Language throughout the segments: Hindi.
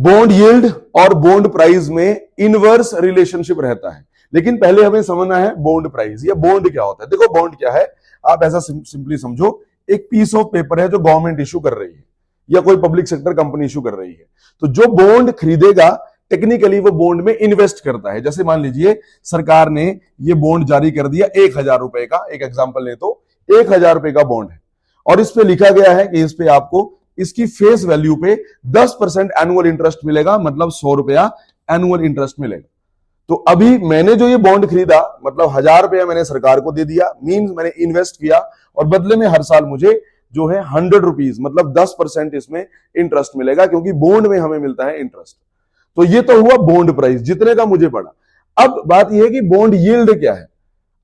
बॉन्ड यील्ड और बॉन्ड प्राइस में इनवर्स रिलेशनशिप रहता है, लेकिन पहले हमें समझना है बॉन्ड प्राइस या बॉन्ड क्या होता है। देखो बॉन्ड क्या है, आप ऐसा सिंपली समझो, एक पीस ऑफ पेपर है जो गवर्नमेंट इशू कर रही है या कोई पब्लिक सेक्टर कंपनी इशू कर रही है। तो जो बॉन्ड खरीदेगा टेक्निकली वो बॉन्ड में इन्वेस्ट करता है। जैसे मान लीजिए सरकार ने ये बॉन्ड जारी कर दिया 1,000 रुपए का, एक एग्जांपल ले तो 1,000 रुपए का बॉन्ड है और इस पे लिखा गया है कि इस पे आपको इसकी फेस वैल्यू पे 10% एनुअल इंटरेस्ट मिलेगा, मतलब 100 रुपया एनुअल इंटरेस्ट मिलेगा। तो अभी मैंने जो ये बॉन्ड खरीदा, मतलब 1,000 रुपया मैंने सरकार को दे दिया, मींस मैंने इन्वेस्ट किया और बदले में हर साल मुझे जो है 100 रुपीज मतलब 10% इसमें इंटरेस्ट मिलेगा, क्योंकि बॉन्ड में हमें मिलता है इंटरेस्ट। तो ये तो हुआ बॉन्ड प्राइस जितने का मुझे पड़ा। अब बात यह है कि बॉन्ड यील्ड क्या है।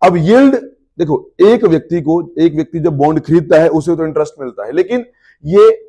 अब यील्ड देखो, एक व्यक्ति जब बॉन्ड खरीदता है उसे तो इंटरेस्ट मिलता है, लेकिन ये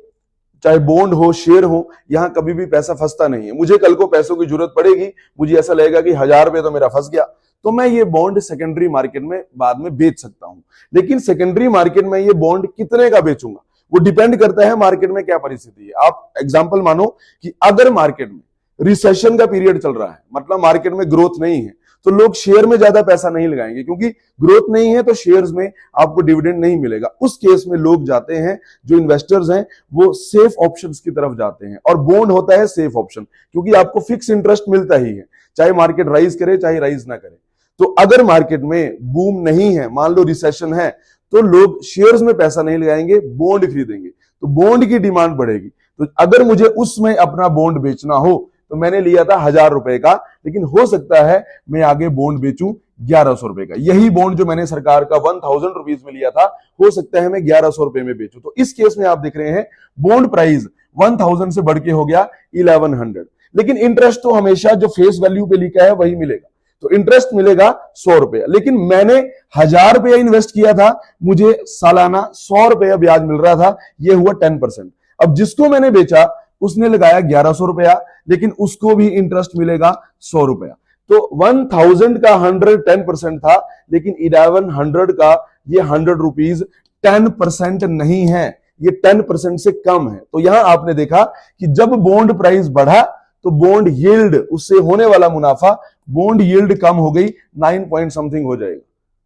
चाहे बॉन्ड हो शेयर हो, यहां कभी भी पैसा फंसता नहीं है। मुझे कल को पैसों की जरूरत पड़ेगी, मुझे ऐसा लगेगा कि 1,000 रुपए तो मेरा फंस गया, तो मैं ये बॉन्ड सेकेंडरी मार्केट में बाद में बेच सकता हूं। लेकिन सेकेंडरी मार्केट में ये बॉन्ड कितने का बेचूंगा वो डिपेंड करता है मार्केट में क्या परिस्थिति है। आप एग्जांपल मानो कि अगर मार्केट में रिसेशन का पीरियड चल रहा है, मतलब मार्केट में ग्रोथ नहीं है, तो लोग शेयर में ज्यादा पैसा नहीं लगाएंगे, क्योंकि ग्रोथ नहीं है तो शेयर्स में आपको डिविडेंड नहीं मिलेगा। उस केस में लोग जाते हैं, जो इन्वेस्टर्स हैं वो सेफ ऑप्शंस की तरफ जाते हैं, और बॉन्ड होता है सेफ ऑप्शन, क्योंकि आपको फिक्स इंटरेस्ट मिलता ही है, चाहे मार्केट राइज करे चाहे राइज ना करे। तो अगर मार्केट में बूम नहीं है, मान लो रिसेशन है, तो लोग शेयर्स में पैसा नहीं लगाएंगे, बॉन्ड खरीदेंगे, तो बॉन्ड की डिमांड बढ़ेगी। तो अगर मुझे उसमें अपना बॉन्ड बेचना हो, तो मैंने लिया था 1,000 रुपए का, लेकिन हो सकता है मैं आगे बॉन्ड बेचूं 1,100 रुपए का। यही बॉन्ड जो मैंने सरकार का 1,000 रुपीज में लिया था, हो सकता है मैं 1,100 रुपए में बेचूं। तो इस केस में आप देख रहे हैं बॉन्ड प्राइस 1,000 से बढ़ के हो गया 1,100, लेकिन इंटरेस्ट तो हमेशा जो फेस वैल्यू पे लिखा है वही मिलेगा। तो इंटरेस्ट मिलेगा 100 रुपया, लेकिन मैंने 1,000 रुपया इन्वेस्ट किया था, मुझे सालाना 100 रुपया ब्याज मिल रहा था, यह हुआ 10%। अब जिसको मैंने बेचा उसने लगाया 1,100 रुपया, लेकिन उसको भी इंटरेस्ट मिलेगा 100 रुपया। तो 1,000 का 110% था, लेकिन 1,100 का ये 100 रुपीज 10% नहीं है, ये 10% से कम है। तो यहां आपने देखा कि जब बॉन्ड प्राइस बढ़ा तो बॉन्ड यील्ड, उससे होने वाला मुनाफा, बॉन्ड यील्ड कम हो गई, 9 पॉइंट समथिंग हो जाएगा।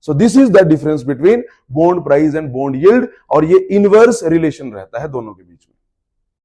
So this is the difference between bond price and bond yield, और ये इनवर्स रिलेशन रहता है दोनों के बीच में।